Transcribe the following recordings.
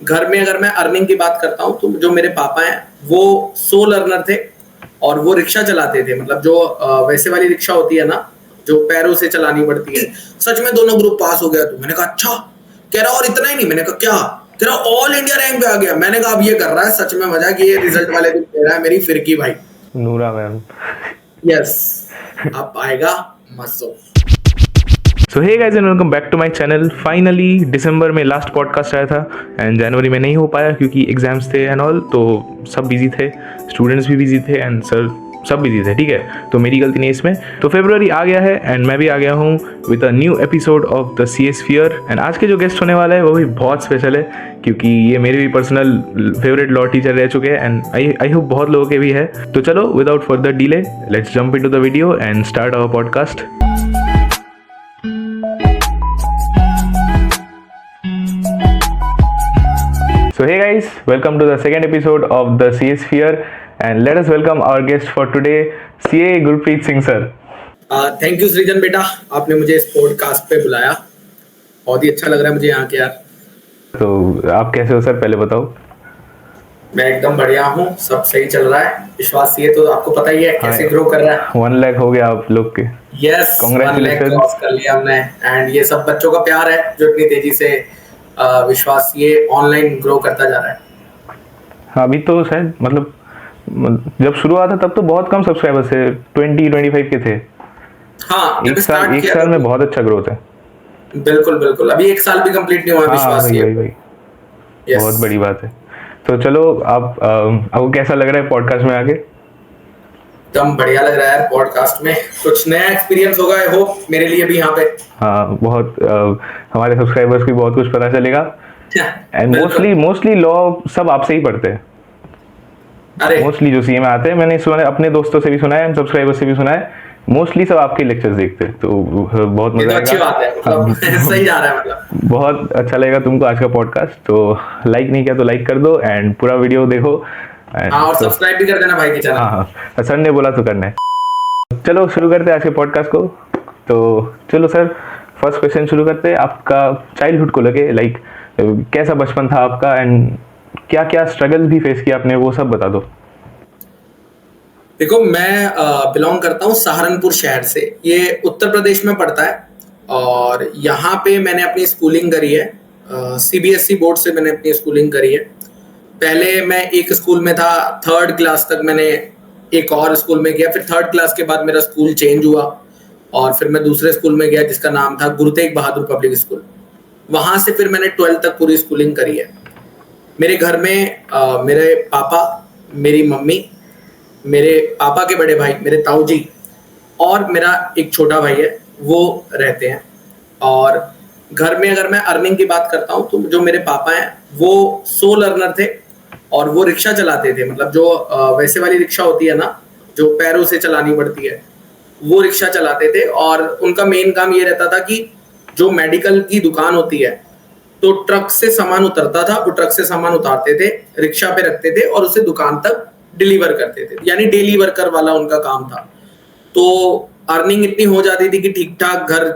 घर में अगर मैं अर्निंग की बात करता हूँ तो जो मेरे पापा हैं वो सो लर्नर थे और वो रिक्शा चलाते थे, मतलब जो वैसे वाली रिक्शा होती है ना जो पैरों से चलानी पड़ती है। सच में दोनों ग्रुप पास हो गया। तो मैंने कहा अच्छा। कह रहा और इतना ही नहीं। मैंने कहा क्या? कह रहा ऑल इंडिया रैंक पे आ गया। मैंने कहा अब ये कर रहा है सच में मजा कि ये रिजल्ट वाले दिन दे रहा है मेरी फिरकी भाई नूरा मैम। यस अब आएगा मसो। So hey guys and welcome back to my channel. Finally दिसंबर में लास्ट पॉडकास्ट आया था एंड जनवरी में नहीं हो पाया क्योंकि एग्जाम्स थे एंड ऑल, तो सब बिजी थे, स्टूडेंट्स भी बिजी थे एंड सर सब बिजी थे। ठीक है, तो मेरी गलती नहीं इसमें। तो फरवरी आ गया है एंड मैं भी आ गया हूँ with a new episode of the CS fear. And आज के जो गेस्ट होने वाला है वो भी बहुत स्पेशल है क्योंकि ये मेरे भी पर्सनल फेवरेट लॉ टीचर रह चुके हैं एंड आई होप बहुत लोगों के भी है। तो चलो without further delay let's jump into the video and start our podcast. So hey guys, welcome to the second episode of the CS Sphere and let us welcome our guest for today, CA Gurpreet Singh sir. Thank you सृजन बेटा, आपने मुझे इस podcast पे बुलाया। बहुत ही अच्छा लग रहा है मुझे यहाँ के यार। तो आप कैसे हो सर, पहले बताओ। मैं एकदम बढ़िया हूँ, सब सही चल रहा है। विश्वास ये तो आपको पता ही है कैसे ग्रो कर रहा है। 1 लाख हो गया आप लोग के। यस, 1 लाख क्रॉस कर लिया हमने एंड ये सब बच्चों का प्यार है जो इतनी तेजी से विश्वास ये ऑनलाइन ग्रो करता जा रहा है। हाँ, अभी तो शायद मतलब जब शुरू हुआ था तब तो बहुत कम सब्सक्राइबर्स थे, 20-25 के थे। हाँ, एक साल में बहुत अच्छा ग्रोथ है। बिल्कुल बिल्कुल, अभी 1 साल भी कंप्लीट नहीं हुआ। विश्वास ये भाई बहुत बड़ी बात है। तो चलो आपको कैसा लग रहा है पॉडकास्ट में आके? एकदम बढ़िया लग रहा है पॉडकास्ट में, कुछ नया एक्सपीरियंस होगा आई होप मेरे लिए भी यहाँ पे। हाँ, बहुत हमारे सब्सक्राइबर्स को बहुत कुछ पता चलेगा एंड मोस्टली लॉ सब आपसे ही पढ़ते हैं। अरे मोस्टली जो सीए में आते हैं, मैंने सुना है, अपने दोस्तों से भी सुना है, सब्सक्राइबर्स से भी सुना है, मोस्टली सब आपके लेक्चर्स देखते हैं। तो बहुत मजा आएगा। अच्छी बात है, मतलब सही जा रहा है, मतलब बहुत अच्छा लगेगा तुमको आज का पॉडकास्ट। तो लाइक नहीं किया तो लाइक कर दो एंड पूरा वीडियो देखो और सब्सक्राइब भी कर देना भाई के चैनल। हाँ, सर ने बोला तो करना है। चलो शुरू करते हैं आज के पॉडकास्ट को। तो चलो सर, फर्स्ट क्वेश्चन शुरू करते हैं। आपका चाइल्डहुड को लगे लाइक कैसा बचपन था आपका एंड क्या क्या स्ट्रगल्स भी फेस किया आपने, वो सब बता दो। देखो, मैं बिलोंग करता हूँ सहारनपुर शहर से, ये उत्तर प्रदेश में पड़ता है और यहाँ पे मैंने अपनी स्कूलिंग करी है। CBSE बोर्ड से मैंने अपनी स्कूलिंग करी है। पहले मैं एक स्कूल में था, 3rd क्लास तक मैंने एक और स्कूल में गया, फिर 3rd क्लास के बाद मेरा स्कूल चेंज हुआ और फिर मैं दूसरे स्कूल में गया जिसका नाम था गुरु तेग बहादुर पब्लिक स्कूल। वहां से फिर मैंने 12th तक पूरी स्कूलिंग करी है। मेरे घर में मेरे पापा, मेरी मम्मी, मेरे पापा के बड़े भाई मेरे ताऊ जी और मेरा एक छोटा भाई है, वो रहते हैं। और घर में अगर मैं अर्निंग की बात करता हूँ तो जो मेरे पापा हैं वो सो लर्नर थे और वो रिक्शा चलाते थे, मतलब जो वैसे वाली रिक्शा होती है ना जो पैरों से चलानी पड़ती है, वो रिक्शा चलाते थे। और उनका मेन काम ये रहता था कि जो मेडिकल की दुकान होती है तो ट्रक से सामान उतरता था, वो ट्रक से सामान उतारते थे, रिक्शा पे रखते थे और उसे दुकान तक डिलीवर करते थे, यानी डेली वर्कर वाला उनका काम था। तो अर्निंग इतनी हो जाती थी कि ठीक ठाक घर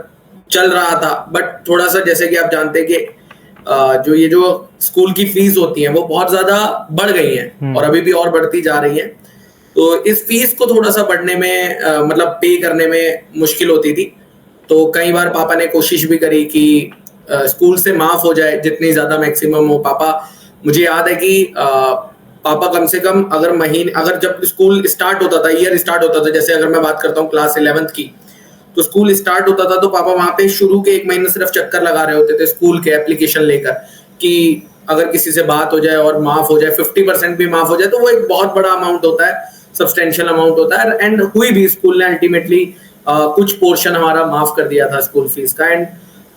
चल रहा था, बट थोड़ा सा जैसे कि आप जानते हैं कि जो स्कूल की फीस होती है वो बहुत ज्यादा बढ़ गई है और अभी भी और बढ़ती जा रही है। तो इस फीस को थोड़ा सा बढ़ने में मतलब पे करने में मुश्किल होती थी। तो कई बार पापा ने कोशिश भी करी कि स्कूल से माफ हो जाए जितनी ज्यादा मैक्सिमम हो। पापा, मुझे याद है कि पापा कम से कम अगर जब स्कूल स्टार्ट होता था, ईयर स्टार्ट होता था, जैसे अगर मैं बात करता हूँ क्लास 11th की, तो स्कूल स्टार्ट होता था तो पापा वहां पे शुरू के 1 महीने सिर्फ चक्कर लगा रहे होते थे स्कूल के एप्लीकेशन लेकर कि अगर किसी से बात हो जाए और माफ हो जाए, 50% भी माफ हो जाए तो वो एक बहुत बड़ा अमाउंट होता है, सब्सटेंशियल अमाउंट होता है। एंड हुई भी, स्कूल ने अल्टीमेटली कुछ पोर्शन हमारा माफ कर दिया था स्कूल फीस का एंड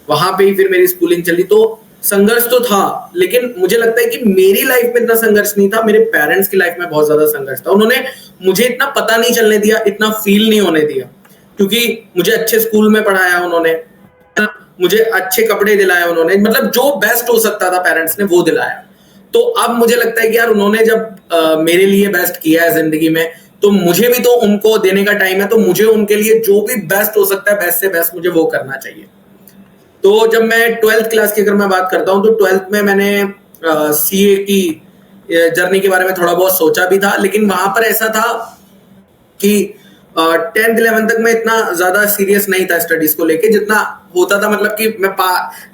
वहां पे ही फिर मेरी स्कूलिंग चली। तो संघर्ष तो था, लेकिन मुझे लगता है कि मेरी लाइफ में इतना संघर्ष नहीं था, मेरे पेरेंट्स की लाइफ में बहुत ज्यादा संघर्ष था। उन्होंने मुझे इतना पता नहीं चलने दिया, इतना फील नहीं होने दिया, क्योंकि मुझे अच्छे स्कूल में पढ़ाया उन्होंने, मुझे अच्छे कपड़े दिलाए उन्होंने, मतलब जो बेस्ट हो सकता था पेरेंट्स ने वो दिलाया। तो अब मुझे लगता है कि यार उन्होंने जब मेरे लिए बेस्ट किया है जिंदगी में, तो मुझे भी तो उनको देने का टाइम है, तो मुझे उनके लिए जो भी बेस्ट हो सकता है, बेस्ट से बेस्ट मुझे वो करना चाहिए। तो जब मैं 12th क्लास की अगर मैं बात करता हूँ तो 12th में मैंने सीए की जर्नी के बारे में थोड़ा बहुत सोचा भी था, लेकिन वहां पर ऐसा था कि 10th 11th तक मैं इतना ज्यादा सीरियस नहीं था स्टडीज को लेके, जितना होता था मतलब कि मैं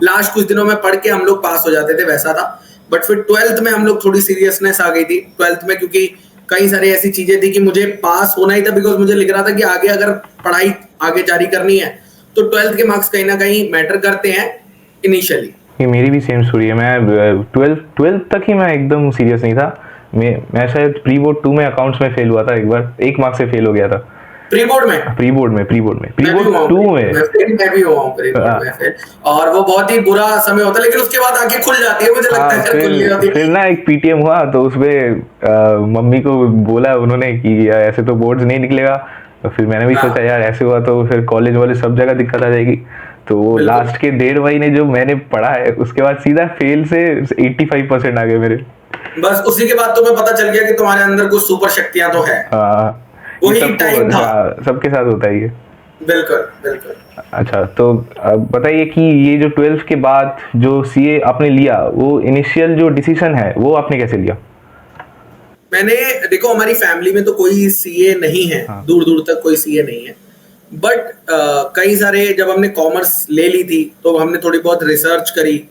लास्ट कुछ दिनों में पढ़ के हम लोग पास हो जाते थे वैसा था। बट फिर 12th में हम लोग थोड़ी सीरियसनेस आ गई थी 12th में, क्योंकि कई सारी ऐसी चीजें थी कि मुझे पास होना ही था, बिकॉज मुझे लग रहा था कि आगे अगर पढ़ाई आगे जारी करनी है तो 12th के मार्क्स कहीं ना कहीं मैटर करते हैं इनिशियली। ये मेरी भी सेम स्टोरी है। मैं 12th तक ही मैं एकदम सीरियस नहीं था। मैं शायद प्री बोर्ड 2 में अकाउंट्स में फेल हुआ था, एक बार 1 मार्क्स से फेल हो गया था। प्री बोर्ड में प्री बोर्ड 2 में मैं भी हुआ हूँ प्री बोर्ड में फिर, और वो बहुत ही बुरा समय होता है, लेकिन उसके बाद आंखें खुल जाती है, मुझे लगता है खुल जाती है। फिर ना एक पीटीएम हुआ तो उसमें मम्मी को बोला उन्होंने कि यार ऐसे तो बोर्ड्स नहीं निकलेगा। तो फिर मैंने भी सोचा यार ऐसे हुआ तो फिर कॉलेज वाले सब जगह दिक्कत आ जाएगी। तो वो लास्ट के 1.5 महीने जो मैंने पढ़ा है उसके बाद सीधा फेल से 85% आ गए मेरे। बस उसी के बाद तुम्हें पता चल गया कि तुम्हारे अंदर कुछ सुपर शक्तियां तो है। वही टाइम था। सबके साथ होता है ये। बिल्कुल बिल्कुल। अच्छा, तो बताइए कि ये जो 12th के बाद जो सीए आपने लिया, वो इनिशियल जो डिसीजन है वो आपने कैसे लिया? मैंने देखो, हमारी फैमिली में तो कोई सीए नहीं है, दूर दूर तक कोई सीए नहीं है। बट कई सारे, जब हमने कॉमर्स ले ली थी तो हमने थोड़ी बहुत रिसर्च करी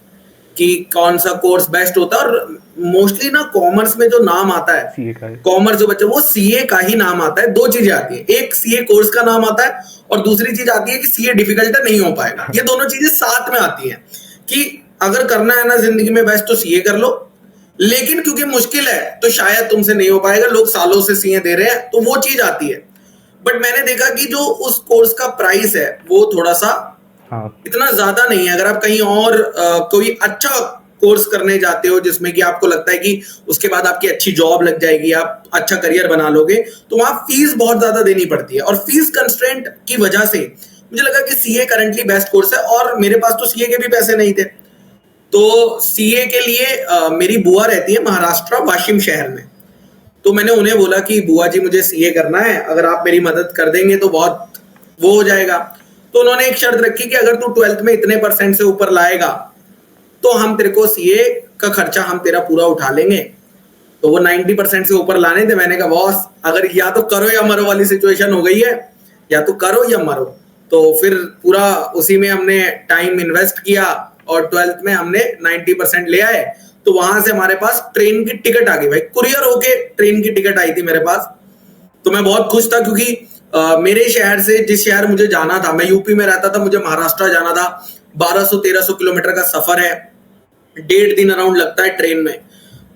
कि कौन सा कोर्स बेस्ट होता है, और मोस्टली ना कॉमर्स में जो नाम आता है, सीए का कॉमर्स जो बच्चे, वो सीए का ही नाम आता है। 2 चीजें आती है, एक सीए कोर्स का नाम आता है और दूसरी चीज आती है कि सीए डिफिकल्ट नहीं हो पाएगा। ये दोनों चीजें साथ में आती हैं कि अगर करना है ना जिंदगी में बेस्ट तो सीए कर लो, लेकिन क्योंकि मुश्किल है तो शायद तुमसे नहीं हो पाएगा, लोग सालों से सीए दे रहे हैं, तो वो चीज आती है। बट मैंने देखा कि जो उस कोर्स का प्राइस है वो थोड़ा सा इतना ज्यादा नहीं है। अगर आप कहीं और कोई अच्छा कोर्स करने जाते हो जिसमें कि आपको लगता है कि उसके बाद आपकी अच्छी जॉब लग जाएगी, आप अच्छा करियर बना लोगे, तो वहां फीस बहुत ज्यादा देनी पड़ती है। और फीस कंस्ट्रेंट की वजह से मुझे लगा कि सीए करंटली बेस्ट कोर्स है, और मेरे पास तो सीए के भी पैसे नहीं थे। तो सीए के लिए मेरी बुआ रहती है महाराष्ट्र वाशिम शहर में, तो मैंने उन्हें बोला कि बुआ जी मुझे सीए करना है, अगर आप मेरी मदद कर देंगे तो बहुत वो हो जाएगा। तो उन्होंने एक शर्त रखी कि अगर तू 12th में इतने % से ऊपर लाएगा तो हम तेरे को सीए का खर्चा हम तेरा पूरा उठा लेंगे। तो वो 90% से ऊपर लाने थे। मैंने कहा बॉस, अगर या तो करो या मरो वाली सिचुएशन हो गई है, या तो करो या मरो। तो फिर पूरा उसी में हमने टाइम इन्वेस्ट किया और 12th में हमने 90% ले आए। तो वहां से हमारे पास ट्रेन की टिकट आ गई भाई, कुरियर होके ट्रेन की टिकट आई थी मेरे पास। तो मैं बहुत खुश था, क्योंकि मेरे शहर से जिस शहर मुझे जाना था, मैं यूपी में रहता था, मुझे महाराष्ट्र जाना था। 1200-1300 किलोमीटर का सफर है, 1.5 दिन अराउंड लगता है ट्रेन में।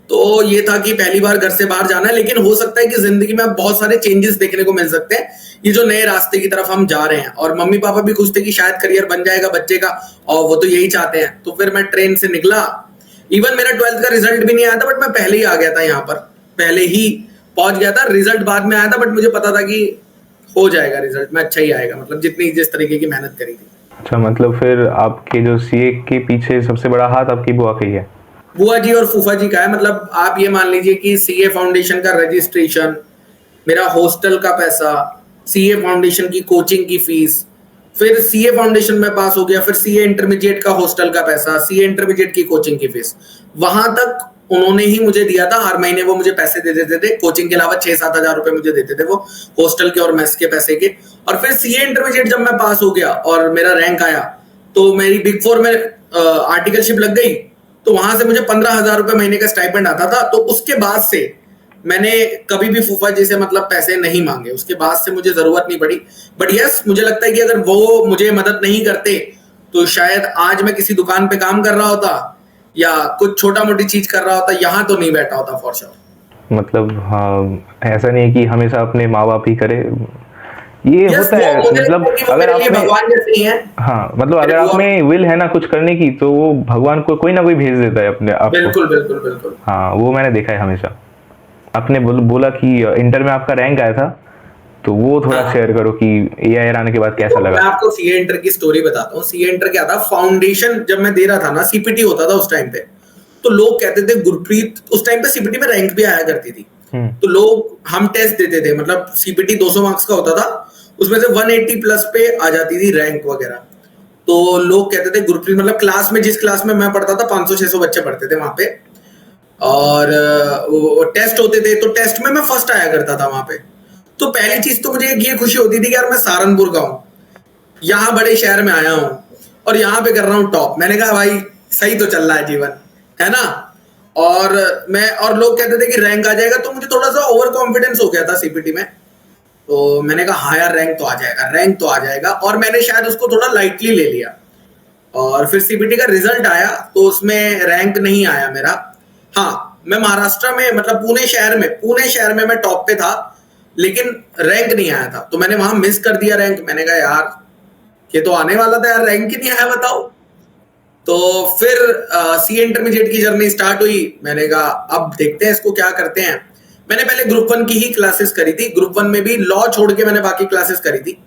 तो ये था कि पहली बार घर से बाहर जाना है, लेकिन हो सकता है कि जिंदगी में बहुत सारे चेंजेस देखने को मिल सकते हैं, ये जो नए रास्ते की तरफ हम जा रहे हैं। और मम्मी पापा भी खुश थे कि शायद करियर बन जाएगा बच्चे का, और वो तो यही चाहते हैं। तो फिर मैं ट्रेन से निकला। इवन मेरा 12th का रिजल्ट भी नहीं आया था, बट मैं पहले ही आ गया था, यहाँ पर पहले ही पहुंच गया था। रिजल्ट बाद में आया था, बट मुझे पता था कि हो जाएगा रिजल्ट में अच्छा ही आएगा, मतलब जिस तरीके की मेहनत करी थी। अच्छा, मतलब फिर आपके जो सीए के पीछे सबसे बड़ा हाथ आपकी बुआ का ही है? बुआ जी और फूफा जी का है। मतलब आप ये मान लीजिए कि सीए फाउंडेशन का रजिस्ट्रेशन, मेरा हॉस्टल का पैसा, सीए फाउंडेशन की कोचिंग की फीस, फिर सीए फाउंडेशन में पास हो गया, फिर सीए इंटरमीडिएट का हॉस्टल का पैसा, सीए इंटरमीडिएट की कोचिंग की फीस, वहां तक उन्होंने ही मुझे दिया था। हर महीने वो मुझे पैसे दे देते थे, कोचिंग के अलावा 6-7 हजार रुपए मुझे देते थे वो, हॉस्टल के और मेस के पैसे के। और फिर सीए इंटरमीडिएट जब मैं पास हो गया और मेरा रैंक आया, तो मेरी बिग 4 में आर्टिकलशिप लग गई, तो वहां से मुझे 15,000 रुपए महीने का स्टाइपेंड आता था। तो उसके बाद से मैंने कभी भी फूफा जी से मतलब पैसे नहीं मांगे, उसके बाद से मुझे जरूरत नहीं पड़ी। बट यस, मुझे लगता है कि अगर वो मुझे मदद नहीं करते तो शायद आज मैं किसी दुकान पे काम कर रहा होता या कुछ छोटा मोटी चीज कर रहा होता, यहाँ तो नहीं बैठा होता फॉर श्योर। मतलब हाँ, ऐसा नहीं है कि हमेशा अपने माँ बाप ही करे, ये होता है। मतलब अगर आप भगवान जैसे ही है। हाँ, मतलब अगर आप में विल है ना कुछ करने की, तो वो भगवान को कोई ना कोई भेज देता है अपने आप। बिल्कुल बिल्कुल बिल्कुल। हाँ, वो मैंने देखा है हमेशा। आपने बोला कि इंटर में आपका रैंक आया था, तो वो थोड़ा शेयर करो कि एआईआर आने के बाद कैसा लगा। मैं आपको सीए इंटर की स्टोरी बताता हूँ। सीए इंटर क्या था, फाउंडेशन जब मैं दे रहा था ना, सीपीटी होता था उस टाइम पे, तो लोग कहते थे गुरप्रीत, उस टाइम पे सीपीटी में रैंक भी आया करती थी, तो लोग हम टेस्ट देते थे, मतलब सीपीटी 200 मार्क्स का होता था, उसमें से 180 प्लस पे आ जाती थी रैंक वगैरह। तो लोग कहते थे गुरप्रीत, मतलब क्लास में, जिस क्लास में मैं पढ़ता था 500-600 बच्चे पढ़ते थे वहां पे, और वो टेस्ट होते थे, तो टेस्ट में मैं फर्स्ट आया करता था वहां पे। तो पहली चीज तो मुझे ये खुशी होती थी कि यार मैं सहारनपुर का हूँ, यहाँ बड़े शहर में आया हूँ और यहाँ पे कर रहा हूँ टॉप। मैंने कहा भाई सही तो चल रहा है जीवन, है ना। और लोग कहते थे कि रैंक आ जाएगा, तो मुझे थोड़ा सा ओवर कॉन्फिडेंस हो गया था सीपीटी में। तो मैंने कहा हाँ यार रैंक तो आ जाएगा, रैंक तो आ जाएगा, और मैंने शायद उसको थोड़ा लाइटली ले लिया। और फिर सीपीटी का रिजल्ट आया तो उसमें रैंक नहीं आया मेरा। हाँ, मैं महाराष्ट्र में मतलब पुणे शहर में मैं टॉप पे था, लेकिन रैंक नहीं आया था। तो मैंने वहां मिस कर दिया रैंक। मैंने कहा यार ये तो आने वाला था यार, रैंक ही नहीं आया, बताओ। तो फिर सी इंटरमीडिएट की जर्नी स्टार्ट हुई। मैंने कहा अब देखते हैं इसको क्या करते हैं। मैंने पहले ग्रुप 1 की ही क्लासेस करी थी। ग्रुप 1 में भी लॉ छोड़ के मैंने बाकी क्लासेस करी थी।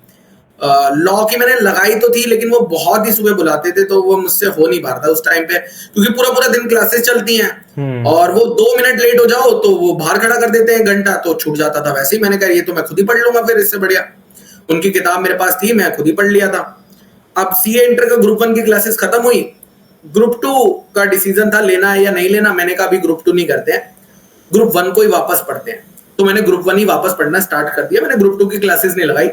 लॉ की मैंने लगाई तो थी, लेकिन वो बहुत ही सुबह बुलाते थे, तो वो मुझसे हो नहीं पा रहा था उस टाइम पे, क्योंकि पूरा पूरा दिन क्लासेस चलती हैं और वो 2 मिनट लेट हो जाओ तो वो बाहर खड़ा कर देते हैं घंटा, तो छूट जाता था। वैसे ही मैंने कहा ये तो मैं खुद ही पढ़ लूंगा, फिर इससे बढ़िया। उनकी किताब मेरे पास थी, मैं खुद ही पढ़ लिया था। अब सीए इंटर का ग्रुप 1 की क्लासेस खत्म हुई। ग्रुप 2 का डिसीजन था लेना है या नहीं लेना। मैंने कहा अभी ग्रुप 2 नहीं करते हैं, ग्रुप 1 को ही वापस पढ़ते हैं। तो मैंने ग्रुप 1 ही वापस पढ़ना स्टार्ट कर दिया। मैंने ग्रुप 2 की क्लासेस नहीं लगाई।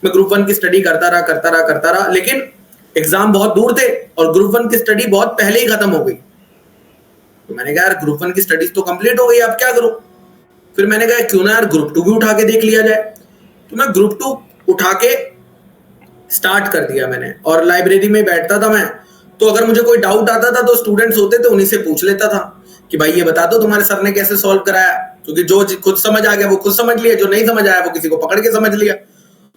मैं ग्रुप 1 की स्टडी करता रहा, लेकिन एग्जाम बहुत दूर थे और ग्रुप 1 की स्टडी बहुत पहले ही खत्म हो गई। तो मैंने कहा यार ग्रुप 1 की स्टडीज तो कंप्लीट हो गई, अब क्या करूं। फिर मैंने कहा क्यों ना यार ग्रुप 2 भी उठा के देख लिया जाए। तो मैं ग्रुप 2 उठा के स्टार्ट कर दिया मैंने, और लाइब्रेरी में बैठता था मैं। तो अगर मुझे कोई डाउट आता था तो स्टूडेंट्स होते थे, उन्हीं से पूछ लेता था कि भाई ये बता दो तुम्हारे सर ने कैसे सॉल्व कराया, क्योंकि जो खुद समझ आ गया वो खुद समझ लिया, जो नहीं समझ आया वो किसी को पकड़ के समझ लिया।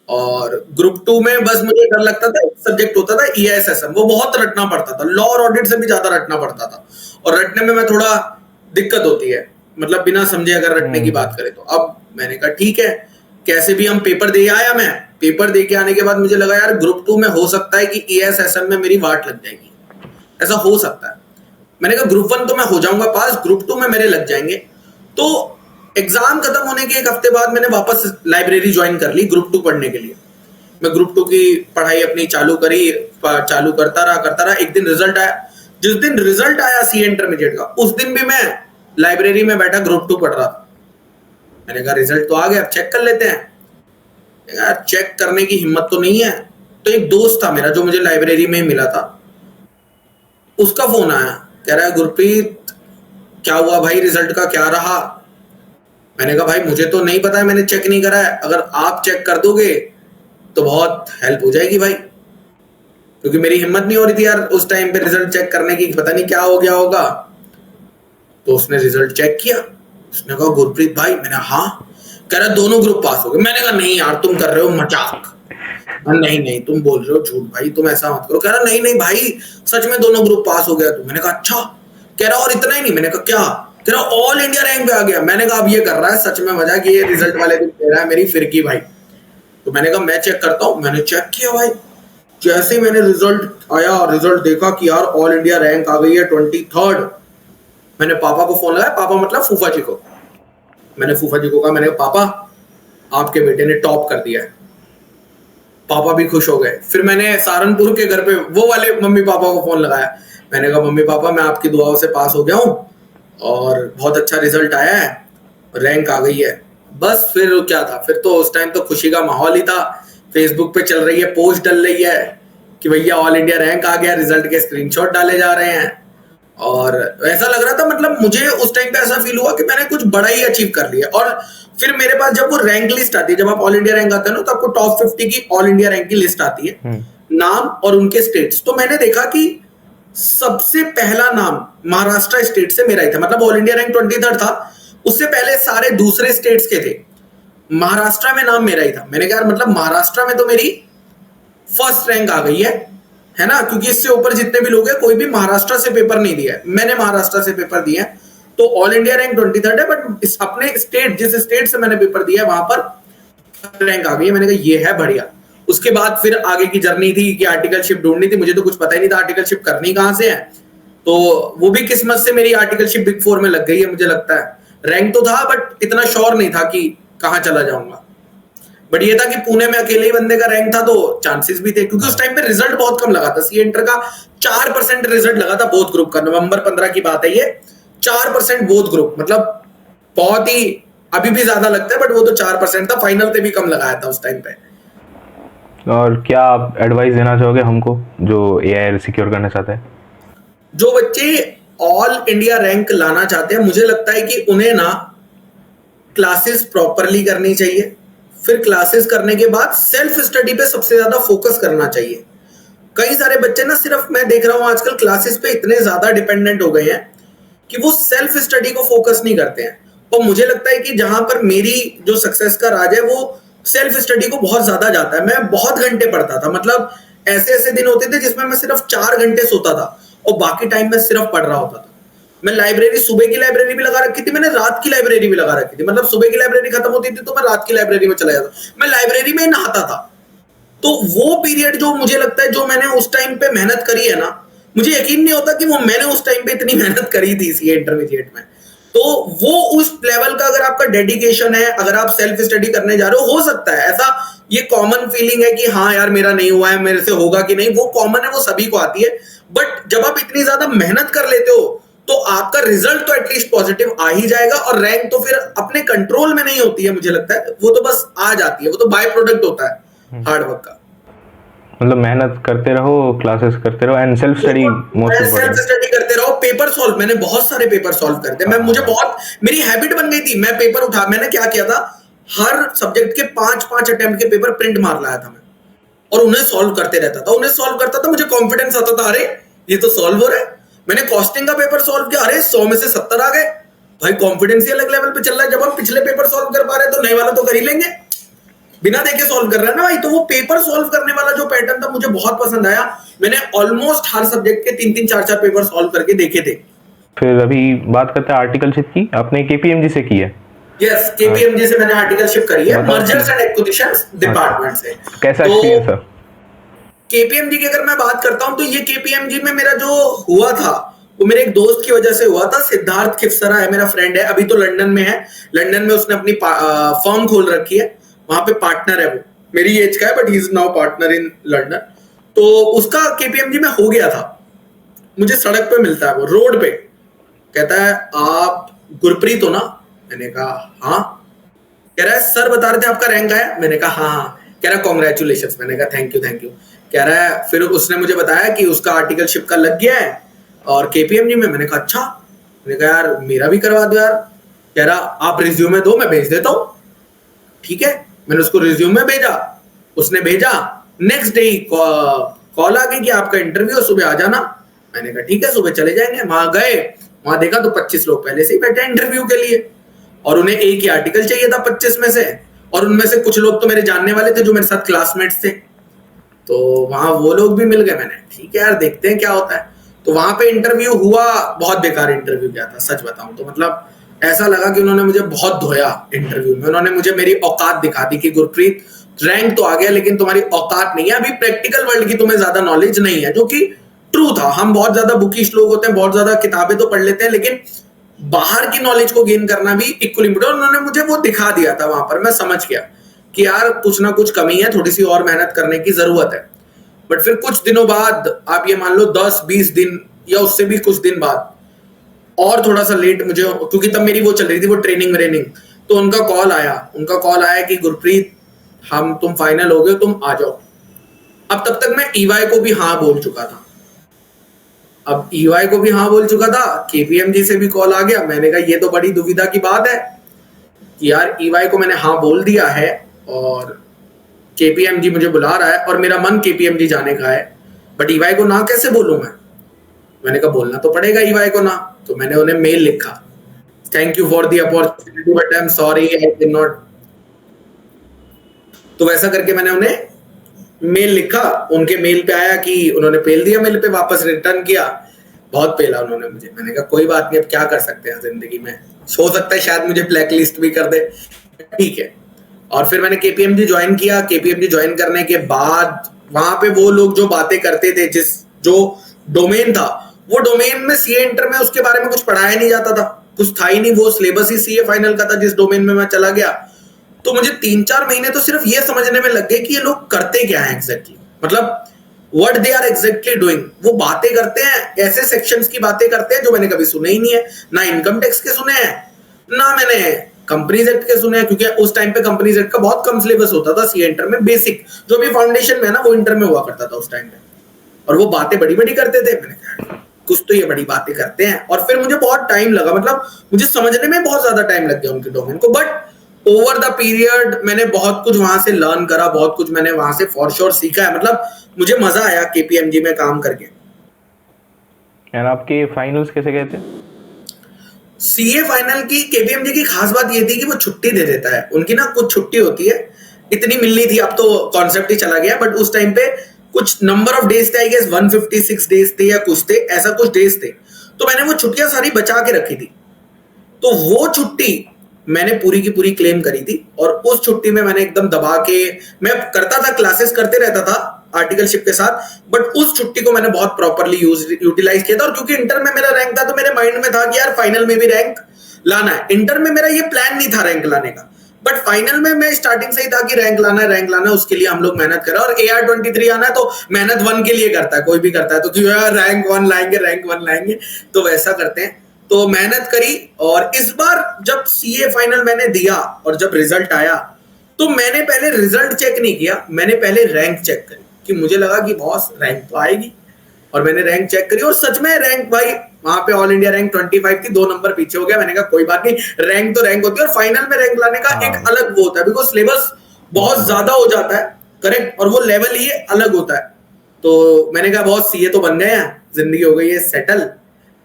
और ग्रुप 2 में बस मुझे डर लगता था, एक सब्जेक्ट होता था ईआईएसएसएम, वो बहुत रटना पड़ता था, लॉ और ऑडिट से भी ज्यादा रटना पड़ता था, और रटने में मैं थोड़ा दिक्कत होती है, मतलब बिना समझे अगर रटने की बात करें तो। अब मैंने कहा ठीक है, कैसे भी हम पेपर दे आया। मैं पेपर दे के आने के बाद मुझे लगा यार ग्रुप 2 में हो सकता है कि ईआईएसएसएम में मेरी वाट लग जाएगी, ऐसा हो सकता है। मैंने कहा ग्रुप 1 तो मैं हो जाऊंगा पास, ग्रुप 2 में मेरे लग जाएंगे। तो एग्जाम खत्म होने के एक हफ्ते बाद मैंने वापस लाइब्रेरी ज्वाइन कर ली ग्रुप 2 पढ़ने के लिए। मैं ग्रुप 2 की पढ़ाई अपनी चालू करता रहा। एक दिन रिजल्ट आया। जिस दिन रिजल्ट आया सी इंटरमीडिएट का, उस दिन भी मैं लाइब्रेरी में बैठा ग्रुप 2 पढ़ रहा था। मैंने कहा रिजल्ट तो आ गया, अब चेक कर लेते हैं। यार चेक करने की हिम्मत तो नहीं है। तो एक दोस्त था मेरा जो मुझे लाइब्रेरी में ही मिला था, उसका फोन आया, कह रहा है गुरप्रीत क्या हुआ भाई, रिजल्ट का क्या रहा। मैंने कहा भाई मुझे तो नहीं पता है, मैंने चेक नहीं करा है, अगर आप चेक कर दोगे तो बहुत हेल्प हो जाएगी भाई, क्योंकि मेरी हिम्मत नहीं हो रही थी यार उस टाइम पे रिजल्ट चेक करने की, पता नहीं क्या हो गया होगा। तो उसने रिजल्ट चेक किया, उसने कहा गुरप्रीत भाई। मैंने हाँ। कह रहा दोनों ग्रुप पास हो गए। मैंने कहा नहीं यार तुम कर रहे हो मजाक, नहीं तुम बोल रहे हो झूठ भाई, तुम ऐसा मत करो। कह रहा नहीं भाई सच में दोनों ग्रुप पास हो गया। तो मैंने कहा अच्छा। कह रहा और इतना ही नहीं। मैंने कहा क्या। कह रहा ऑल इंडिया रैंक पे आ गया। मैंने कहा अब ये कर रहा है सच में मजा कि ये रिजल्ट वाले दिन दे रहा है मेरी फिरकी भाई। तो मैंने कहा मैं चेक करता हूँ। मैंने चेक किया भाई, जैसे ही मैंने रिजल्ट आया और रिजल्ट देखा कि यार ऑल इंडिया रैंक आ गई है 23rd, मैंने पापा को फोन लगाया। पापा मतलब फूफा जी को। मैंने फूफा जी को कहा, मैंने कहा पापा आपके बेटे ने टॉप कर दिया है। पापा भी खुश हो गए। फिर मैंने सहारनपुर के घर पे वो वाले मम्मी पापा को फोन लगाया। मैंने कहा मम्मी पापा मैं आपकी दुआओं से पास हो गया हूँ और बहुत अच्छा रिजल्ट आया है, रैंक आ गई है। बस फिर क्या था, फिर तो उस टाइम तो खुशी का माहौल ही था। फेसबुक पे चल रही है, पोस्ट डल रही है कि भैया ऑल इंडिया रैंक आ गया, रिजल्ट के स्क्रीनशॉट डाले जा रहे हैं। और ऐसा लग रहा था, मतलब मुझे उस टाइम पे ऐसा फील हुआ कि मैंने कुछ बड़ा ही अचीव कर लिया। और फिर मेरे पास जब वो रैंक लिस्ट आती है, जब आप ऑल इंडिया रैंक आता है ना, तो आपको टॉप 50 की ऑल इंडिया रैंक की लिस्ट आती है, नाम और उनके स्टेट्स। तो मैंने देखा कि सबसे पहला नाम महाराष्ट्र स्टेट से मेरा ही था। मतलब ऑल इंडिया रैंक 23rd था, उससे पहले सारे दूसरे स्टेट्स के थे, महाराष्ट्र में नाम मेरा ही था। मैंने कहा मतलब महाराष्ट्र में तो मेरी फर्स्ट रैंक आ गई है ना, क्योंकि इससे ऊपर जितने भी लोग हैं कोई भी महाराष्ट्र से पेपर नहीं दिया है, मैंने महाराष्ट्र से पेपर दिया है। तो ऑल इंडिया रैंक 23rd है, बट इस अपने स्टेट, जिस स्टेट से मैंने पेपर दिया है वहां पर रैंक आ गई है। मैंने कहा ये है बढ़िया। उसके बाद फिर आगे की जर्नी थी कि आर्टिकलशिप ढूंढनी थी। मुझे तो कुछ पता ही नहीं था आर्टिकलशिप करनी कहां से है, तो वो भी किस्मत से मेरी आर्टिकलशिप बिग 4 में लग गई है मुझे लगता है। रैंक तो था बट इतना श्योर नहीं था कि कहां चला जाऊंगा। बट ये था कि पुणे में अकेले ही बंदे का रैंक था, तो चांसेस भी थे, क्योंकि उस टाइम पे रिजल्ट बहुत कम लगा था। सी इंटर का 4% रिजल्ट लगा था बोथ ग्रुप का। नवंबर 15 की बात है ये, 4% बोथ ग्रुप, मतलब बहुत ही, अभी भी ज्यादा लगता है बट वो तो 4% था, फाइनल पे भी कम लगाया था उस टाइम पे। और क्या आप एडवाइस देना चाहोगे हमको जो एआई सिक्योर करना चाहता है? जो बच्चे ऑल इंडिया रैंक लाना चाहते हैं, मुझे लगता है कि उन्हें ना क्लासेस प्रॉपरली करनी चाहिए, फिर क्लासेस करने के बाद सेल्फ स्टडी पे सबसे ज्यादा फोकस करना चाहिए। कई सारे बच्चे ना, सिर्फ मैं देख रहा हूं आजकल क्लासेस पे इतने ज्यादा डिपेंडेंट हो गए हैं कि वो सेल्फ स्टडी को फोकस नहीं करते हैं। और मुझे लगता है कि जहां पर मेरी जो सक्सेस का राज है वो सेल्फ स्टडी को बहुत ज्यादा जाता है। मैं बहुत घंटे पढ़ता था, मतलब ऐसे ऐसे दिन होते थे जिसमें मैं सिर्फ 4 घंटे सोता था और बाकी टाइम में सिर्फ पढ़ रहा होता था। मैं लाइब्रेरी, सुबह की लाइब्रेरी भी लगा रखी थी, मैंने रात की लाइब्रेरी भी लगा रखी थी, मतलब सुबह की लाइब्रेरी खत्म होती थी तो मैं रात की लाइब्रेरी में चला जाता, मैं लाइब्रेरी में ही नहाता था। तो वो पीरियड जो मुझे लगता है जो मैंने उस टाइम पे मेहनत करी है ना, मुझे यकीन नहीं होता कि वो मैंने उस टाइम पे इतनी मेहनत करी थी सीए इंटरमीडिएट में। तो वो उस लेवल का अगर आपका डेडिकेशन है, अगर आप सेल्फ स्टडी करने जा रहे हो सकता है ऐसा, ये कॉमन फीलिंग है कि हाँ यार मेरा नहीं हुआ है, मेरे से होगा कि नहीं, वो कॉमन है, वो सभी को आती है। बट जब आप इतनी ज्यादा मेहनत कर लेते हो तो आपका रिजल्ट तो एटलीस्ट पॉजिटिव आ ही जाएगा, और रैंक तो फिर अपने कंट्रोल में नहीं होती है, मुझे लगता है वो तो बस आ जाती है, वो तो बाय प्रोडक्ट होता है हार्डवर्क का। मतलब मेहनत करते रहो, क्लासेस करते रहो and self study most self important. Study करते रहो, पेपर सॉल्व, मैंने बहुत सारे पेपर सॉल्व करते, मैं मुझे बहुत, मेरी हैबिट बन गई थी, मैं पेपर उठा, मैंने क्या किया था, हर सब्जेक्ट के 5-5 अटेम्प्ट के पेपर प्रिंट मार लाया था मैं, और उन्हें सॉल्व करते रहता था, उन्हें सॉल्व करता था, मुझे कॉन्फिडेंस आता था, अरे ये तो सॉल्व हो रहा है। मैंने कॉस्टिंग का पेपर सॉल्व किया, अरे 100 में से 70 आ गए, भाई कॉन्फिडेंस ही अलग लेवल पे चल रहा है। जब हम पिछले पेपर सॉल्व कर पा रहे हैं तो नए वाला तो कर ही लेंगे, बिना देखे सॉल्व कर रहा है ना भाई। तो वो पेपर सॉल्व करने वाला जो पैटर्न था मुझे बहुत पसंद आया, मैंने ऑलमोस्ट हर सब्जेक्ट के 3-3 4-4 पेपर सॉल्व करके देखे थे। फिर अभी बात करते हैं आर्टिकलशिप की, आपने केपीएमजी से की है? यस, केपीएमजी से मैंने आर्टिकलशिप करी है, बताओ मर्जर्स एंड एक्विजिशंस डिपार्टमेंट से। कैसा तो एक्सपीरियंस था? केपीएमजी की अगर मैं बात करता हूं तो ये केपीएमजी में मेरा जो हुआ था वो मेरे एक दोस्त की वजह से हुआ था। सिद्धार्थ खिफसरा है, मेरा फ्रेंड है, अभी तो लंदन में है, लंदन में उसने अपनी फर्म खोल रखी है, वहां पे पार्टनर है, वो मेरी एज का है but he is now partner in London. तो उसका केपीएमजी में हो गया था, मुझे सड़क पे मिलता है वो, रोड पे, कहता है आप गुरप्रीत हो ना? मैंने कहा हाँ। कह रहा है सर बता रहे थे आपका रैंक आया। मैंने कहा हाँ हाँ। कह रहा कॉन्ग्रेचुलेशन। मैंने कहा थैंक यू थैंक यू। कह रहा है फिर उसने मुझे बताया कि उसका आर्टिकलशिप का लग गया है और केपीएमजी में। मैंने कहा अच्छा। मैंने कहा यार मेरा भी करवा दो यार। कह रहा आप रिज्यूमे दो, मैं भेज देता हूँ। ठीक है, मैंने उसको रिज्यूमे भेजा, उसने भेजा, नेक्स्ट डे कॉल आ गई कि आपका इंटरव्यू, सुबह आ जाना। मैंने कहा ठीक है, सुबह चले जाएंगे। वहां गए, वहां देखा तो 25 लोग पहले से ही बैठे इंटरव्यू के लिए, और उन्हें एक ही आर्टिकल चाहिए था 25 में से, और उनमें से कुछ लोग तो मेरे जानने वाले थे जो मेरे साथ क्लासमेट्स थे, तो वहां वो लोग भी मिल गए। मैंने ठीक है यार देखते हैं क्या होता है। तो वहां पे इंटरव्यू हुआ, बहुत बेकार इंटरव्यू गया था सच बताऊं तो। मतलब ऐसा लगा कि उन्होंने मुझे बहुत धोया इंटरव्यू में। उन्होंने मुझे मेरी औकात दिखा दी कि गुरप्रीत रैंक तो आ गया लेकिन तुम्हारी औकात नहीं है, अभी प्रैक्टिकल वर्ल्ड की तुम्हें ज्यादा नॉलेज नहीं है, जो कि ट्रू था। हम बहुत ज्यादा बुकिश लोग होते हैं, बहुत ज्यादा किताबें तो पढ़ लेते हैं, लेकिन बाहर की नॉलेज को गेन करना भी इक्वली इम्पोर्टेंट। उन्होंने मुझे वो दिखा दिया था वहां पर, मैं समझ गया कि यार कुछ ना कुछ कमी है, थोड़ी सी और मेहनत करने की जरूरत है। बट फिर कुछ दिनों बाद, आप ये मान लो 10-20 दिन या उससे भी कुछ दिन बाद, और थोड़ा सा लेट मुझे, क्योंकि तब मेरी वो चल रही थी, वो ट्रेनिंग, तो उनका कॉल आया कि गुरप्रीत हम तुम फाइनल हो गए, तुम आ जाओ। अब तब तक मैं ईवाई को भी हाँ बोल चुका था। अब ईवाई को भी हाँ बोल चुका था, केपीएमजी से भी कॉल आ गया। मैंने कहा ये तो बड़ी दुविधा की बात है कि यार ईवाई को मैंने हाँ बोल दिया है और केपीएमजी मुझे बुला रहा है और मेरा मन केपीएमजी जाने का है, बट ईवाई को ना कैसे बोलूं मैं? मैंने कहा बोलना तो पड़ेगा ईवाई को ना। तो मैंने उन्हें मेल लिखा, thank you for the opportunity but I am sorry I can not. तो वैसा करके मैंने उन्हें मेल लिखा, उनके मेल पे आया कि उन्होंने पेल दिया, मेल पे वापस रिटर्न किया। बहुत पेला उन्होंने मुझे। मैंने कहा कोई बात नहीं, अब क्या कर सकते हैं जिंदगी में, हो सकता है शायद मुझे ब्लैक लिस्ट भी कर दे, ठीक है। और फिर मैंने केपीएमजी ज्वाइन किया। केपीएमजी ज्वाइन करने के बाद वहां पे वो लोग जो बातें करते थे, जो डोमेन था, वो डोमेन में सीए इंटर में उसके बारे में कुछ पढ़ाया नहीं जाता था, कुछ था ही नहीं, वो सिलेबस ही सीए फाइनल का था जिस डोमेन में मैं चला गया। तो मुझे 3-4 महीने तो सिर्फ ये समझने में लग गए कि ये लोग करते क्या है एग्जैक्टली। मतलब what they are exactly doing. वो बातें करते हैं, ऐसे सेक्शंस की बातें करते हैं जो मैंने कभी सुने ही नहीं है, ना इनकम टैक्स के सुने हैं, ना मैंने कंपनीज एक्ट के सुने हैं, क्योंकि उस टाइम पे कंपनीज एक्ट का बहुत कम सिलेबस होता था सीए इंटर में। बेसिक जो भी फाउंडेशन में है ना, वो इंटर में हुआ करता था उस टाइम पे। और वो बातें बड़ी बड़ी करते थे। मैंने कहा कुछ तो ये बड़ी बातें करते हैं। और फिर मुझे बहुत टाइम लगा, मतलब मुझे समझने में बहुत ज्यादा टाइम लग गया उनके डोमेन को। बट ओवर द पीरियड मैंने बहुत कुछ वहां से लर्न करा, बहुत कुछ मैंने वहां से फॉर श्योर सीखा है। मतलब मुझे मजा आया केपीएमजी में काम करके। एंड आपके फाइनल्स कैसे गए थे? सीए फाइनल की केपीएमजी की खास बात ये थी कि वो छुट्टी दे देता है। उनकी ना कुछ छुट्टी होती है, इतनी मिलनी थी, अब तो कॉन्सेप्ट ही चला गया, बट उस टाइम पे कुछ नंबर ऑफ डेज थे, आई गेस 156 डेज थे या कुछ थे, ऐसा कुछ डेज थे। तो मैंने वो छुट्टियां सारी बचा के रखी थी। तो वो छुट्टी मैंने पूरी की पूरी क्लेम करी थी। और उस छुट्टी में मैंने एकदम दबा के, मैं करता था, क्लासेस करते रहता था आर्टिकलशिप के साथ, बट उस छुट्टी को मैंने बहुत प्रॉपरली यूटिलाइज किया था। और क्योंकि इंटर में मेरा रैंक था, तो मेरे माइंड में था कि यार फाइनल में भी रैंक लाना है। इंटर में मेरा ये प्लान नहीं था रैंक लाने का, बट फाइनल में मैं स्टार्टिंग से ही था कि रैंक लाना है, रैंक लाना है, उसके लिए हम लोग मेहनत कर रहे हैं। और AR23 आना है तो मेहनत 1 के लिए करता है, कोई भी करता है, तो क्यों यार रैंक 1 लाएंगे, रैंक 1 लाएंगे, तो वैसा करते हैं। तो मेहनत करी। और इस बार जब सीए फाइनल मैंने दिया और जब रिजल्ट आया, तो मैंने पहले रिजल्ट चेक नहीं किया, मैंने पहले रैंक चेक करी, कि मुझे लगा कि बॉस रैंक तो आएगी। और मैंने रैंक चेक करी, और सच में रैंक, भाई वहां पे ऑल इंडिया रैंक 25 थी, 2 नंबर पीछे हो गया। मैंने कहा कोई बात नहीं, रैंक तो रैंक होती है। और फाइनल में रैंक लाने का एक अलग वो होता है, बिकॉज सिलेबस बहुत ज्यादा हो जाता है, करेक्ट, और वो लेवल ही अलग होता है। तो मैंने कहा बॉस सीए तो बन गए हैं, जिंदगी हो गई है सेटल,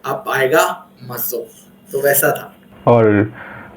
अब आएगा मसो। तो वैसा था। और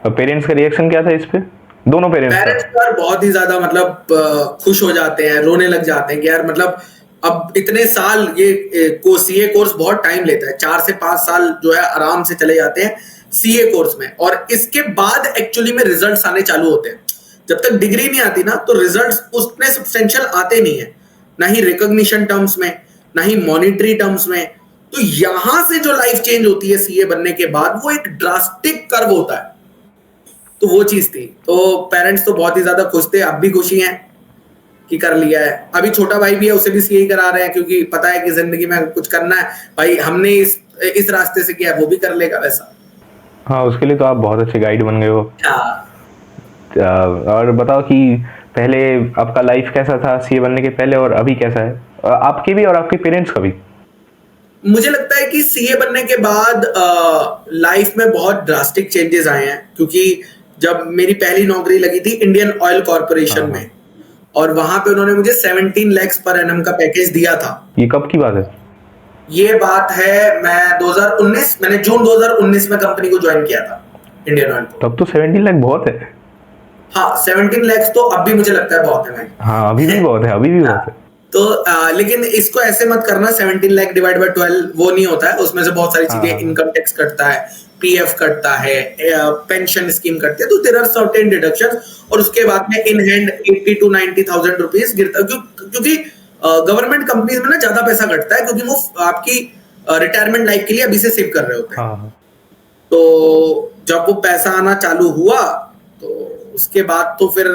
पेरेंट्स का रिएक्शन क्या था इस पे? दोनों पेरेंट्स यार बहुत ही ज्यादा, मतलब खुश हो जाते हैं, रोने लग जाते हैं कि यार, मतलब अब इतने साल ये सीए कोर्स बहुत टाइम लेता है, 4 से 5 साल जो है आराम से चले जाते हैं सीए कोर्स में। और इसके बाद एक्चुअली में रिजल्ट्स आने चालू होते हैं। जब तक डिग्री नहीं आती ना, तो रिजल्ट्स उतने सब्सटेंशियल आते नहीं है, ना ही रिकॉग्निशन टर्म्स में, ना ही मॉनिटरी टर्म्स में। तो यहां से जो लाइफ चेंज होती है सीए बनने के बाद, वो एक ड्रास्टिक कर्व होता है। तो वो चीज थी। तो पेरेंट्स तो बहुत ही ज्यादा खुश थे, अब भी खुशी हैं कि कर लिया है। अभी छोटा भाई भी है, उसे भी सीए करा रहे हैं, क्योंकि पता है कि जिंदगी में कुछ करना है भाई, हमने इस रास्ते से किया, वो भी कर लेगा वैसा। हाँ, उसके लिए तो आप बहुत अच्छे गाइड बन गए हो। हाँ। और बताओ कि पहले आपका लाइफ कैसा था सीए बनने के पहले, और अभी कैसा है, आपके भी और आपके पेरेंट्स का भी? मुझे लगता है कि सीए बनने के बाद लाइफ में बहुत ड्रास्टिक चेंजेस आए हैं, क्योंकि जब मेरी पहली नौकरी लगी थी इंडियन ऑयल कॉर्पोरेशन में, और वहां पे उन्होंने मुझे 17 lakhs पर एनम का पैकेज दिया था। ये कब की बात है? ये बात है, मैंने जून 2019 में कंपनी को ज्वाइन किया था, इंडियन ऑयल को। तब तो 17 लाख बहुत है। हाँ, 17 lakhs तो अब भी मुझे लगता है बहुत है भाई। हाँ, अभी भी बहुत है, अभी भी बहुत है। तो लेकिन इसको ऐसे मत करना, 17 लाख डिवाइड बाय 12 वो नहीं होता है। उसमें से बहुत सारी चीजें, इनकम टैक्स कटता है, पीएफ कटता है, पेंशन स्कीम कटती है, तो देयर आर सर्टेन डिडक्शन। और उसके बाद में इन हैंड 80 to 90,000 रुपीज गिरता, क्योंकि गवर्नमेंट कंपनीज में ना ज्यादा पैसा कटता है, क्योंकि वो आपकी रिटायरमेंट लाइफ के लिए अभी से सेव कर रहे होते हैं। तो जब वो पैसा आना चालू हुआ, तो उसके बाद तो फिर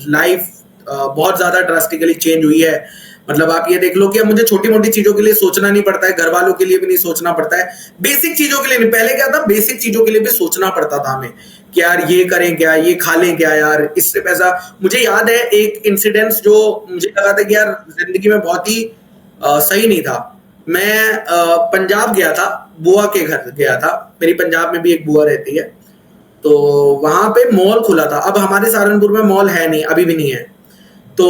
लाइफ बहुत ज्यादा ड्रास्टिकली चेंज हुई है। मतलब आप ये देख लो कि अब मुझे छोटी मोटी चीजों के लिए सोचना नहीं पड़ता है, घर वालों के लिए भी नहीं सोचना पड़ता है, बेसिक चीजों के लिए नहीं। पहले क्या था, बेसिक चीजों के लिए भी सोचना पड़ता था हमें कि यार ये करें क्या, ये खा लें क्या, यार इससे पैसा। मुझे याद है एक इंसिडेंस जो मुझे लगा था कि यार जिंदगी में बहुत ही सही नहीं था। मैं पंजाब गया था, बुआ के घर गया था। मेरी पंजाब में भी एक बुआ रहती है, तो वहां पे मॉल खुला था। अब हमारे सहारनपुर में मॉल है नहीं, अभी भी नहीं है। तो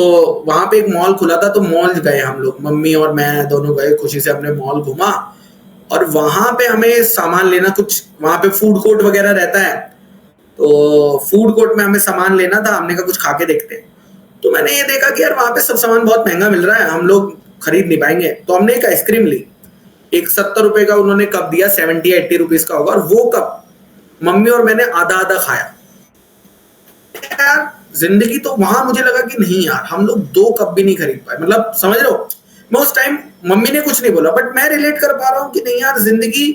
वहां पे एक मॉल खुला था, तो मॉल गए हम लोग, मम्मी और मैं दोनों गए, खुशी से अपने मॉल घुमा। और वहां पे हमें सामान लेना, कुछ वहां पे फूड कोर्ट वगैरह रहता है, तो फूड कोर्ट में हमें सामान लेना था। हमने कहा कुछ खा के देखते हैं। तो मैंने ये देखा कि यार वहां पे सब सामान बहुत महंगा मिल रहा है, हम लोग खरीद नहीं पाएंगे। तो हमने एक आइसक्रीम ली, एक 70 रुपए का उन्होंने कप दिया, 70-80 रुपीज का होगा, और वो कप मम्मी और मैंने आधा आधा खाया। यार जिंदगी तो वहां मुझे लगा कि नहीं यार, हम लोग 2 कप भी नहीं खरीद पाए। मतलब समझ रहे हो, मैं उस टाइम, मम्मी ने कुछ नहीं बोला, बट मैं रिलेट कर पा रहा हूं कि नहीं यार, जिंदगी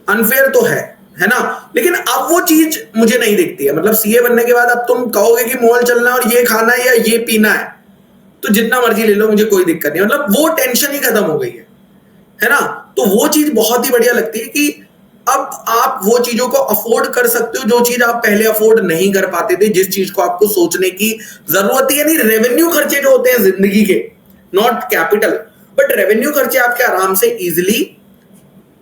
अनफेयर तो है ना। लेकिन अब वो चीज मुझे नहीं दिखती है। मतलब सीए बनने के बाद अब तुम कहोगे कि मॉल चलना और ये खाना है या ये पीना है, तो जितना मर्जी ले लो, मुझे कोई दिक्कत नहीं, मतलब वो टेंशन ही खत्म हो गई है ना। तो वो चीज बहुत ही बढ़िया लगती है कि अब आप वो चीजों को अफोर्ड कर सकते हो जो चीज आप पहले अफोर्ड नहीं कर पाते थे, जिस चीज को आपको सोचने की जरूरत है। यानी रेवेन्यू खर्चे जो होते हैं जिंदगी के, नॉट कैपिटल, बट रेवेन्यू खर्चे आपके आराम से इजिली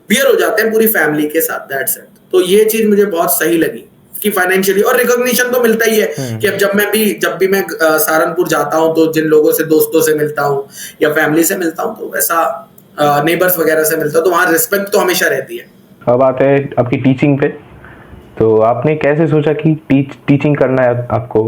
बियर हो जाते हैं पूरी फैमिली के साथ, दैट्स इट। तो ये चीज मुझे बहुत सही लगी कि फाइनेंशियली, और रिकॉग्निशन तो मिलता ही है कि अब जब भी मैं सहारनपुर जाता हूँ तो जिन लोगों से, दोस्तों से मिलता हूँ या फैमिली से मिलता हूँ, तो वैसा नेबर्स वगैरह से मिलता हूँ, तो वहाँ रिस्पेक्ट तो हमेशा रहती है। अब आते हैं आपकी टीचिंग पे। तो आपने कैसे सोचा कि टीचिंग करना है आपको?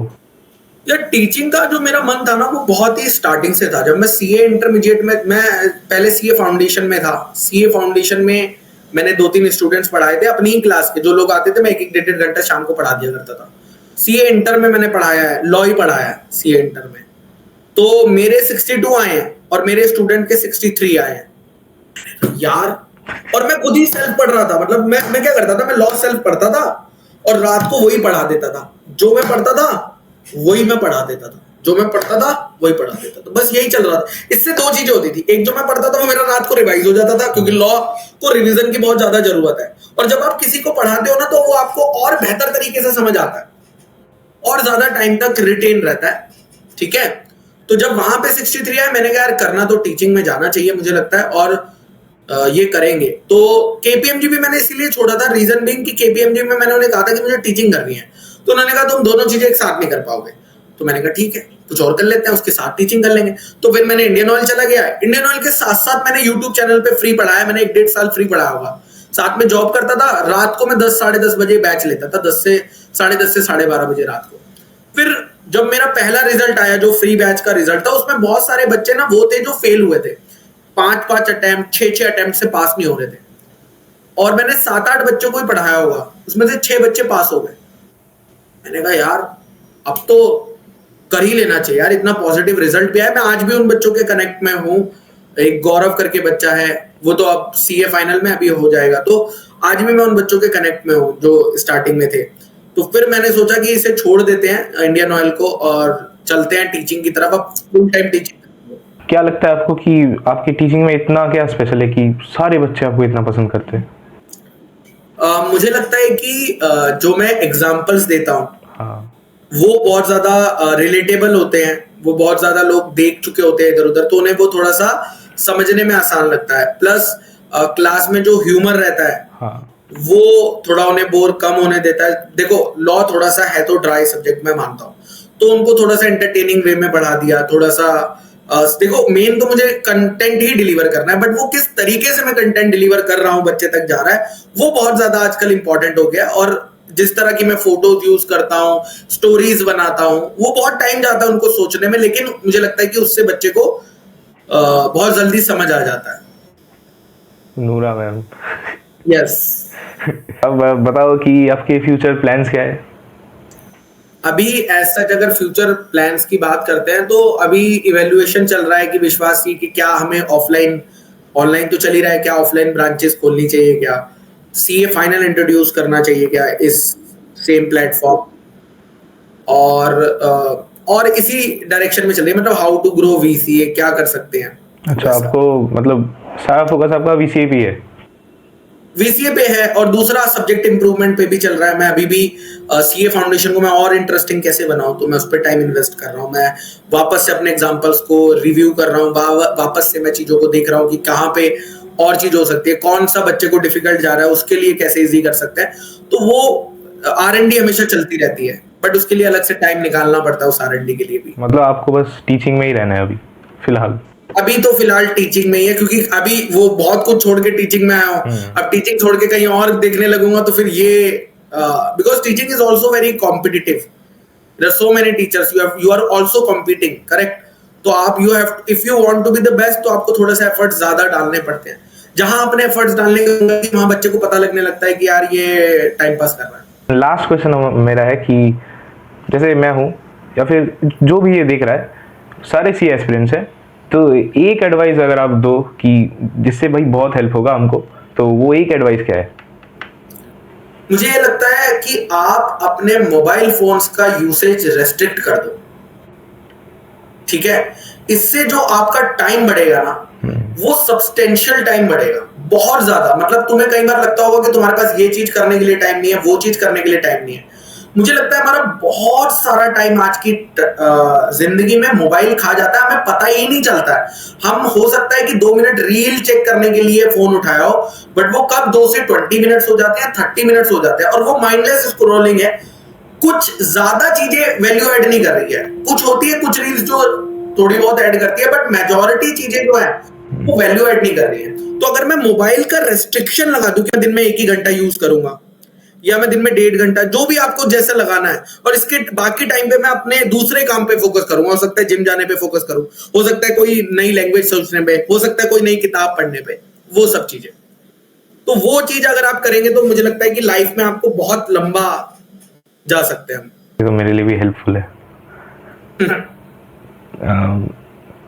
यार टीचिंग का जो मेरा मन था ना, वो बहुत ही स्टार्टिंग से था। जब मैं सीए इंटरमीडिएट में, मैं पहले सीए फाउंडेशन में था। सीए फाउंडेशन में मैंने 2-3 स्टूडेंट्स पढ़ाए थे अपनी ही क्लास के, जो लोग आते थे मैं 1-1 1.5 घंटा शाम को पढ़ा दिया करता था। सीए इंटर में मैंने पढ़ाया है, लॉ ही पढ़ाया है सीए इंटर में। तो मेरे 62 आए हैं और मेरे स्टूडेंट के 63 आए हैं यार। और मैं खुद ही सेल्फ पढ़ रहा था, मतलब मैं क्या करता था, मैं लॉ सेल्फ पढ़ता था और रात को वही पढ़ा देता था। जो मैं पढ़ता था वही मैं पढ़ा देता था, जो मैं पढ़ता था वही पढ़ा देता था, बस यही चल रहा था। इससे 2 चीजें होती थी, एक जो मैं पढ़ता था वो मेरा रात को रिवाइज हो जाता था, क्योंकि लॉ को रिवीजन की बहुत ज्यादा जरूरत है। और जब आप किसी को पढ़ाते हो ना, तो वो आपको और बेहतर तरीके से समझ आता है और ज्यादा टाइम तक रिटेन रहता है, ठीक है। तो जब वहां पे 63 आए, मैंने कहा यार करना तो टीचिंग में जाना चाहिए मुझे लगता है, और ये करेंगे। तो केपीएमजी भी मैंने इसीलिए छोड़ा था, रीजन बीइंग कि केपीएमजी में मैंने उन्हें कहा था कि मुझे टीचिंग करनी है, तो उन्होंने कहा तुम दोनों चीजें एक साथ नहीं कर पाओगे। तो मैंने कहा ठीक है, कुछ और कर लेते हैं, उसके साथ टीचिंग कर लेंगे। तो फिर मैंने इंडियन ऑयल चला गया। इंडियन ऑयल के साथ साथ मैंने यूट्यूब चैनल पे फ्री पढ़ाया, मैंने 1-1.5 साल फ्री पढ़ाया होगा। साथ में जॉब करता था, रात को मैं 10 साढ़े 10 बजे बैच लेता था, 10 से साढ़े 12:30 बजे रात को। फिर जब मेरा पहला रिजल्ट आया, जो फ्री बैच का रिजल्ट था, उसमें बहुत सारे बच्चे ना वो थे जो फेल हुए थे, 5-5 अटेम्प्ट, 6-6 अटेम्प्ट से पास नहीं हो रहे थे। और मैंने 7-8 बच्चों को ही पढ़ाया होगा, उसमें से 6 बच्चे पास हो गए। मैंने कहा यार अब तो कर ही लेना चाहिए यार, इतना पॉजिटिव रिजल्ट भी आया। मैं आज भी उन बच्चों के कनेक्ट में हूँ। एक गौरव करके बच्चा है, वो तो अब सीए फाइनल में अभी हो जाएगा, तो आज भी मैं उन बच्चों के कनेक्ट में हूँ जो स्टार्टिंग में थे। तो फिर मैंने सोचा कि इसे छोड़ देते हैं इंडियन ऑयल को और चलते हैं टीचिंग की तरफ, अब फुल टाइम टीचिंग। क्या लगता है आपको कि आपकी टीचिंग में इतना क्या स्पेशल है कि सारे बच्चे आपको इतना पसंद करते हैं? मुझे लगता है कि जो मैं एग्जाम्पल्स देता हूँ, हाँ, वो बहुत ज्यादा रिलेटेबल होते हैं, वो बहुत ज्यादा लोग देख चुके होते हैं इधर उधर, तो उन्हें वो थोड़ा सा समझने में आसान लगता है। प्लस क्लास में जो ह्यूमर रहता है, हाँ, वो थोड़ा उन्हें बोर कम होने देता है। देखो लॉ थोड़ा सा है तो ड्राई सब्जेक्ट, मैं मानता हूँ, तो उनको थोड़ा सा एंटरटेनिंग वे में बढ़ा दिया, थोड़ा सा देखो मेन तो मुझे कंटेंट ही डिलीवर करना है, बट वो किस तरीके से मैं कंटेंट डिलीवर कर रहा हूँ, बच्चे तक जा रहा है, वो बहुत ज्यादा आजकल इंपॉर्टेंट हो गया। और जिस तरह की मैं फोटोज यूज करता हूँ, स्टोरीज बनाता हूँ, वो बहुत टाइम जाता है उनको सोचने में, लेकिन मुझे लगता है कि उससे बच्चे को बहुत जल्दी समझ आ जाता है। नूरा मैम। यस। अब बताओ कि आपके फ्यूचर प्लान्स क्या है? अभी ऐसा अगर फ्यूचर प्लान्स की बात करते हैं, तो अभी इवेल्युएशन चल रहा है कि विश्वास की कि क्या हमें ऑफलाइन, ऑनलाइन तो चल ही रहा है, क्या ऑफलाइन ब्रांचेस खोलनी चाहिए, क्या सीए फाइनल इंट्रोड्यूस करना चाहिए क्या इस सेम प्लेटफॉर्म, और इसी डायरेक्शन में चल रही है, मतलब हाउ टू ग्रो वीसीए, क्या कर सकते हैं। अच्छा, आपको मतलब सारा फोकस आपका वीसीए पे है? वीसीए पे है, और दूसरा सब्जेक्ट इंप्रूवमेंट पे भी चल रहा है। मैं अभी भी सीए फाउंडेशन को मैं और इंटरेस्टिंग कैसे बनाऊं, तो मैं उस पर टाइम इन्वेस्ट कर रहा हूं। मैं वापस से अपने एग्जांपल्स को रिव्यू कर रहा हूं, वापस से मैं चीजों को देख रहा हूं कि कहाँ पे और चीज हो सकती है, कौन सा बच्चे को डिफिकल्ट जा रहा है, उसके लिए कैसे इजी कर सकते हैं। तो वो R&D हमेशा चलती रहती है, बट उसके लिए अलग से टाइम निकालना पड़ता है उस R&D के लिए भी। मतलब आपको बस टीचिंग में ही रहना है अभी फिलहाल? अभी तो फिलहाल टीचिंग में ही है, क्योंकि अभी वो बहुत कुछ छोड़ के टीचिंग में आया हूँ। अब टीचिंग छोड़ के कहीं और देखने लगूंगा तो फिर ये, because teaching is also very competitive, there are so many teachers, you are also competing, correct. तो आप you have, if you want to be the best, तो आपको थोड़ा सा एफर्ट्स ज्यादा डालने पड़ते हैं। जहां अपने एफर्ट्स डालने के वहां बच्चे को पता लगने लगता है कि यार ये टाइम पास कर रहा है। लास्ट क्वेश्चन मेरा है कि जैसे मैं हूँ या फिर जो भी ये देख रहा है, सारे सी एस्पिरेंट्स हैं, तो एक एडवाइस अगर आप दो कि जिससे भाई बहुत हेल्प होगा हमको, तो वो एक एडवाइस क्या है? मुझे ये लगता है कि आप अपने मोबाइल फोन्स का यूसेज रेस्ट्रिक्ट कर दो, ठीक है। इससे जो आपका टाइम बढ़ेगा ना, वो सब्सटेंशियल टाइम बढ़ेगा, बहुत ज्यादा। मतलब तुम्हें कई बार लगता होगा कि तुम्हारे पास ये चीज करने के लिए टाइम नहीं है, वो चीज करने के लिए टाइम नहीं है। मुझे लगता है हमारा बहुत सारा टाइम आज की जिंदगी में मोबाइल खा जाता है, हमें पता ही नहीं चलता है। हम हो सकता है कि 2 मिनट रील चेक करने के लिए फोन उठाया हो, बट वो कब 2 से 20 मिनट्स हो जाते हैं, 30 मिनट्स हो जाते हैं, और वो माइंडलेस स्क्रॉलिंग है। कुछ ज्यादा चीजें वैल्यू ऐड नहीं कर रही है। कुछ होती है कुछ रील्स जो थोड़ी बहुत ऐड करती है, बट मेजोरिटी चीजें जो है वो वैल्यू ऐड नहीं कर रही है। तो अगर मैं मोबाइल का रेस्ट्रिक्शन लगा दूं कि मैं दिन में 1 ही घंटा यूज करूंगा, या मैं दिन में 1.5 घंटा, जो भी आपको जैसे लगाना है, और इसके बाकी टाइम पे मैं अपने दूसरे काम पे फोकस करूंगा। हो सकता है जिम जाने पे फोकस करूं, हो सकता है कोई नई लैंग्वेज सोचने पे, हो सकता है कोई नई किताब पढ़ने पे, वो सब चीजें। तो वो चीज अगर आप करेंगे तो मुझे लगता है कि लाइफ में आपको बहुत लंबा जा सकते हैं हम। ये तो मेरे लिए भी हेल्पफुल है।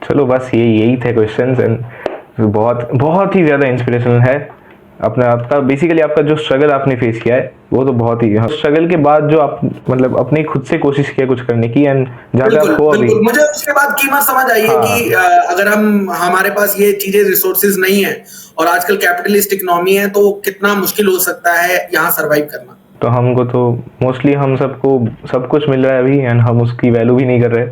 चलो बस यही थे क्वेश्चंस, एंड बहुत बहुत ही ज़्यादा इंस्पिरेशनल है। अपना आपका बेसिकली आपका जो स्ट्रगल आपने फेस किया है वो तो बहुत ही, स्ट्रगल के बाद जो आप मतलब अपनी खुद से कोशिश किया कुछ करने की, एंड जहाँ पे आप हो अभी। बिल्कुल, मुझे उसके बाद कीमत समझ आई है कि अगर हमारे पास ये चीजें रिसोर्सेज नहीं है और आजकल कैपिटलिस्ट इकोनॉमी है, तो कितना मुश्किल हो सकता है यहाँ सरवाइव करना। तो हमको तो मोस्टली हम सबको सब कुछ मिल रहा है अभी, एंड हम उसकी वैल्यू भी नहीं कर रहे।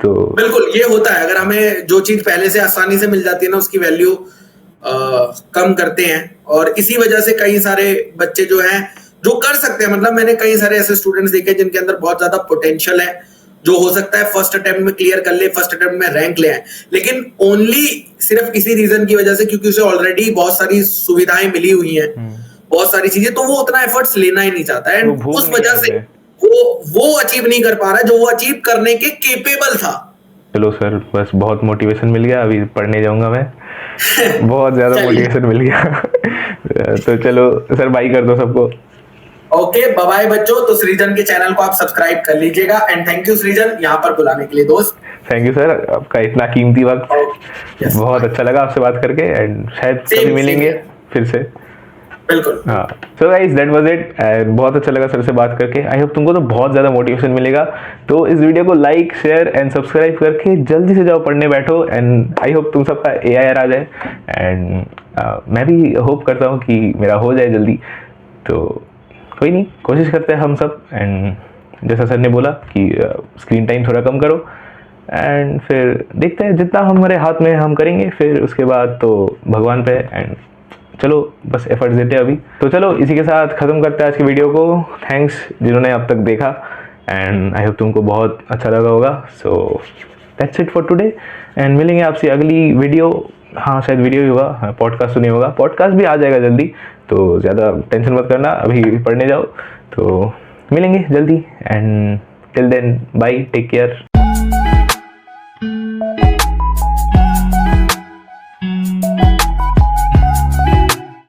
तो बिल्कुल ये होता है, अगर हमें जो चीज पहले से आसानी से मिल जाती है ना, उसकी वैल्यू कम करते हैं। और इसी वजह से कई सारे बच्चे जो हैं जो कर सकते हैं, मतलब मैंने कई सारे ऐसे स्टूडेंट्स देखे जिनके अंदर बहुत ज्यादा पोटेंशियल है, जो हो सकता है फर्स्ट अटेम्प्ट में क्लियर कर ले, फर्स्ट अटेम्प्ट में रैंक ले आए, लेकिन ओनली सिर्फ इसी रीजन की वजह से क्योंकि उसे ऑलरेडी बहुत सारी सुविधाएं मिली हुई हैं, बहुत सारी चीजें, तो वो उतना एफर्ट्स लेना ही नहीं चाहता है, उस वजह से वो अचीव नहीं कर पा रहा है जो वो अचीव करने के केपेबल था। चलो सर, बस बहुत मोटिवेशन मिल गया, अभी पढ़ने जाऊंगा मैं। बहुत ज्यादा मोटिवेशन मिल गया। तो चलो सर, बाय कर दो सबको। ओके बाय बाय बच्चों। तो सृजन के चैनल को आप सब्सक्राइब कर लीजिएगा, एंड थैंक यू सृजन यहाँ पर बुलाने के लिए दोस्त। थैंक यू सर, आपका इतना कीमती वक्त। बहुत अच्छा लगा आपसे बात करके, एंड शायद कभी मिलेंगे फिर से। बिल्कुल। हाँ, so guys that was it, and बहुत अच्छा लगा सर से बात करके। आई होप तुमको तो बहुत ज़्यादा मोटिवेशन मिलेगा। तो इस वीडियो को लाइक, शेयर एंड सब्सक्राइब करके जल्दी से जाओ पढ़ने बैठो, एंड आई होप तुम सबका AIR आ जाए, एंड मैं भी होप करता हूँ कि मेरा हो जाए जल्दी। तो कोई नहीं, कोशिश करते हैं हम सब, एंड जैसा सर ने बोला कि स्क्रीन टाइम थोड़ा कम करो, एंड फिर देखते हैं जितना हमारे हाथ में हम करेंगे, फिर उसके बाद तो भगवान पे। एंड चलो बस एफर्ट्स देते हैं अभी। तो चलो इसी के साथ ख़त्म करते हैं आज की वीडियो को। थैंक्स जिन्होंने अब तक देखा, एंड आई होप तुमको बहुत अच्छा लगा होगा। So that's it for today, and मिलेंगे आपसे अगली वीडियो। हाँ शायद वीडियो ही होगा, पॉडकास्ट तो नहीं होगा, पॉडकास्ट भी आ जाएगा जल्दी, तो ज़्यादा टेंशन मत करना, अभी पढ़ने जाओ। तो मिलेंगे जल्दी, and till then bye, take care.